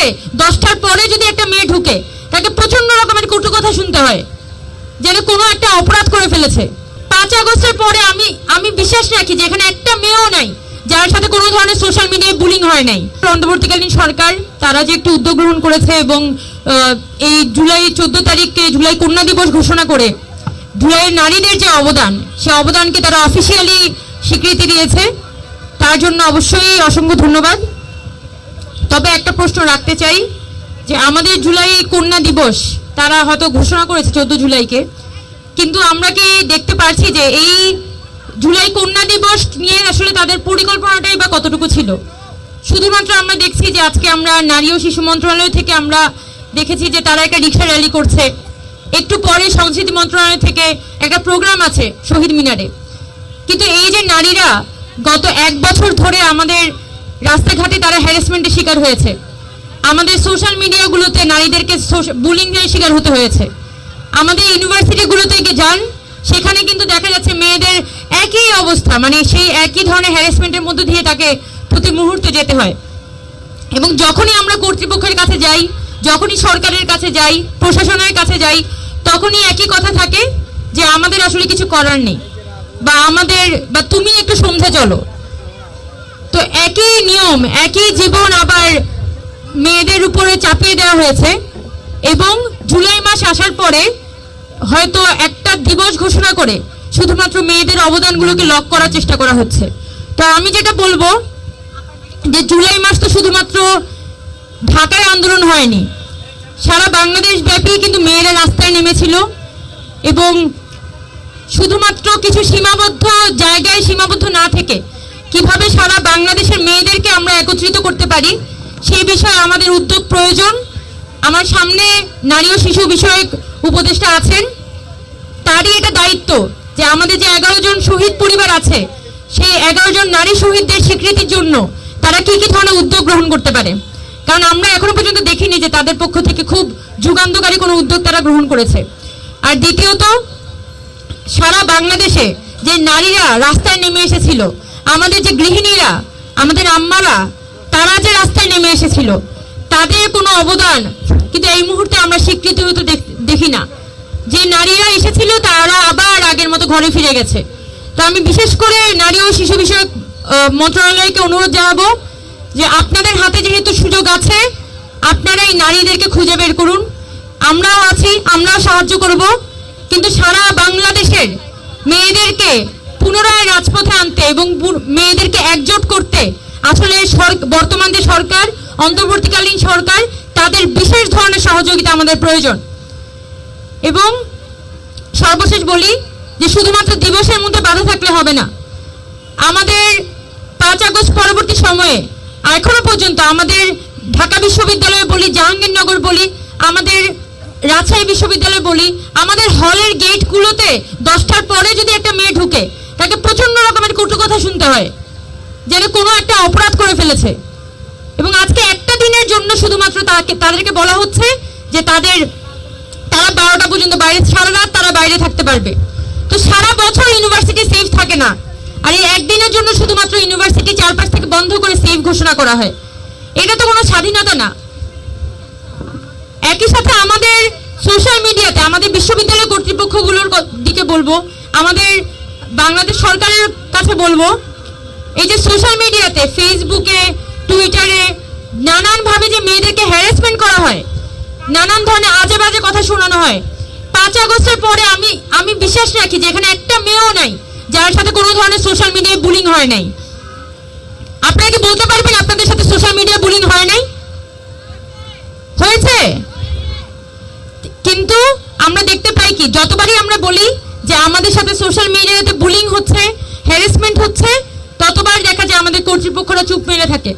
গুলোতে 10টার পরে যদি একটা মেয়ে ঢুকে তাকে প্রচন্ড রকমের কটু কথা শুনতে হয়, যেন কোনো একটা অপরাধ করে ফেলেছে। 5 আগস্টের পরে আমি বিশ্বাস রাখি যে এখানে একটা মেয়েও নাই যার সাথে কোনো ধরনের সোশ্যাল মিডিয়ায় বুলিং হয় নাই। অন্তর্বর্তীকালীন সরকার তারা যে একটি উদ্যোগ গ্রহণ করেছে এবং এই জুলাই 14 তারিখকে জুলাই কন্যা দিবস ঘোষণা করে জুলাইয়ের নারীদের যে অবদান, সে অবদানকে তারা অফিসিয়ালি স্বীকৃতি দিয়েছে, তার জন্য অবশ্যই অসংখ্য ধন্যবাদ। তবে একটা প্রশ্ন রাখতে চাই যে আমাদের জুলাই কন্যা দিবস তারা হয়তো ঘোষণা করেছে 14 জুলাইকে, কিন্তু আমরা কি দেখতে পারছি যে এই জুলাই কন্যা দিবস নিয়ে আসলে তাদের পরিকল্পনাটাই বা কতটুকু ছিল? শুধুমাত্র আমরা দেখছি যে আজকে আমরা নারী ও শিশু মন্ত্রণালয় থেকে আমরা দেখেছি যে তারা একটা রিক্সা র্যালি করছে, একটু পরে সংস্কৃতি মন্ত্রণালয় থেকে একটা প্রোগ্রাম আছে শহীদ মিনারে। কিন্তু এই যে নারীরা গত 1 বছর ধরে আমাদের রাস্তাঘাটে তারা হ্যারাসমেন্টের শিকার হয়েছে, আমাদের সোশ্যাল মিডিয়াগুলোতে নারীদেরকে বুলিংয়ের শিকার হতে হয়েছে, আমাদের ইউনিভার্সিটিগুলোতে গিয়ে যান সেখানে কিন্তু দেখা যাচ্ছে মেয়েদের একই অবস্থা, মানে সেই একই ধরনের হ্যারাসমেন্টের মধ্য দিয়ে তাকে প্রতি মুহূর্তে যেতে হয়। এবং যখনই আমরা কর্তৃপক্ষের কাছে যাই, যখনই সরকারের কাছে যাই, প্রশাসনের কাছে যাই, তখনই একই কথা থাকে যে আমাদের আসলে কিছু করার নেই, বা তুমি একটু সন্ধ্যা চলো। তো একই নিয়ম, একই জীবন আবার মেয়েদের উপরে চাপিয়ে দেওয়া হয়েছে। এবং জুলাই মাস আসার পরে হয়তো একটা দিবস ঘোষণা করে শুধুমাত্র মেয়েদের অবদানগুলোকে লক করার চেষ্টা করা হচ্ছে। তো আমি যেটা বলবো যে জুলাই মাস তো শুধুমাত্র ঢাকায় আন্দোলন হয়নি, সারা বাংলাদেশ ব্যাপী কিন্তু মেয়েরা রাস্তায় নেমেছিল এবং শুধুমাত্র কিছু সীমাবদ্ধ জায়গায় সীমাবদ্ধ না থেকে কিভাবে সারা বাংলাদেশের মেয়েদেরকে আমরা একত্রিত করতে পারি সেই বিষয়ে আমাদের উদ্যোগ প্রয়োজন। আমার সামনে নারী ও শিশু বিষয়ক উপদেষ্টা আছেন, তারই এটা দায়িত্ব যে আমাদের যে 11 জন শহীদ পরিবার আছে সেই 11 জন নারী শহীদদের স্বীকৃতির জন্য তারা কি কি ধরনের উদ্যোগ গ্রহণ করতে পারে, কারণ আমরা এখনো পর্যন্ত দেখিনি যে তাদের পক্ষ থেকে খুব যুগান্তকারী কোনো উদ্যোগ তারা গ্রহণ করেছে। আর দ্বিতীয়ত, সারা বাংলাদেশে যে নারীরা রাস্তায় নেমে এসেছিল, আমাদের যে গৃহিণীরা, আমাদের আম্মারা, তারা যে রাস্তায় নেমে এসেছিল, তাদের কোনো অবদান কিন্তু এই মুহূর্তে আমরা স্বীকৃতি হতে দেখি না। যে নারীরা এসেছিল তারা আবার আগের মতো ঘরে ফিরে গেছে। তো আমি বিশেষ করে নারী ও শিশু বিষয়ক মন্ত্রণালয়কে অনুরোধ জানাবো যে আপনাদের হাতে যেহেতু সুযোগ আছে, আপনারা এই নারীদেরকে খুঁজে বের করুন। আমরাও আছি, আমরাও সাহায্য করব, কিন্তু সারা বাংলাদেশের মেয়েদেরকে পুনরায় রাজপথে আনতে এবং মেয়েদেরকে একজোট করতে আসলে বর্তমান যে সরকার, অন্তর্বর্তীকালীন সরকার, তাদের বিশেষ ধরনের সহযোগিতা আমাদের প্রয়োজন। এবং সর্বশেষ বলি যে শুধুমাত্র দিবসের মধ্যে বাধা থাকলে হবে না, আমাদের 5 আগস্ট পরবর্তী সময়ে এখনো পর্যন্ত আমাদের ঢাকা বিশ্ববিদ্যালয় বলি, জাহাঙ্গীরনগর বলি, আমাদের রাজশাহী বিশ্ববিদ্যালয় বলি, আমাদের হলের গেটগুলোতে 10টার পরে যদি একটা মেয়ে ঢুকে তাকে প্রচন্ড রকমের কটু কথা শুনতে হয়, যেন কোনো একটা অপরাধ করে ফেলেছে। এবং আজকে একটা দিনের জন্য শুধুমাত্র তাদেরকে বলা হচ্ছে যে তারা 12টা পর্যন্ত বাইরে, সারা রাত তারা বাইরে থাকতে পারবে। তো সারা বছর ইউনিভার্সিটি সেফ থাকে না, আর এই একদিনের জন্য শুধুমাত্র ইউনিভার্সিটি চারপাশ থেকে বন্ধ করে সেফ ঘোষণা করা হয়। এটা তো কোনো স্বাধীনতা না। একই সাথে আমাদের সোশ্যাল মিডিয়াতে আমাদের বিশ্ববিদ্যালয় কর্তৃপক্ষগুলোর দিকে বলবো, আমাদের বাংলাদেশ সরকারের কাছে বলবো, এই যে সোশ্যাল মিডিয়াতে, ফেসবুকে, টুইটারে নানানভাবে যে মেয়েদেরকে হ্যারাসমেন্ট করা হয়, নানান ধরনের আজে বাজে কথা শোনানো হয়, 5 আগস্টের পরে আমি বিশ্বাস রাখি যে এখানে একটা মেয়েও নাই যার সাথে কোনো ধরনের সোশ্যাল মিডিয়ায় বুলিং হয় নাই। আপনারা কি বলতে পারবেন আপনাদের সাথে সোশ্যাল মিডিয়া বুলিং হয় নাই? হয়েছে। কিন্তু আমরা দেখতে পাই কি, যতবারই আমরা বলি যে আমাদের সাথে সোশ্যাল মিডিয়াতে বুলিং হচ্ছে, হ্যারাসমেন্ট হচ্ছে, ততবার দেখা যায় আমাদের কর্তৃপক্ষরা চুপ মেরে থাকে।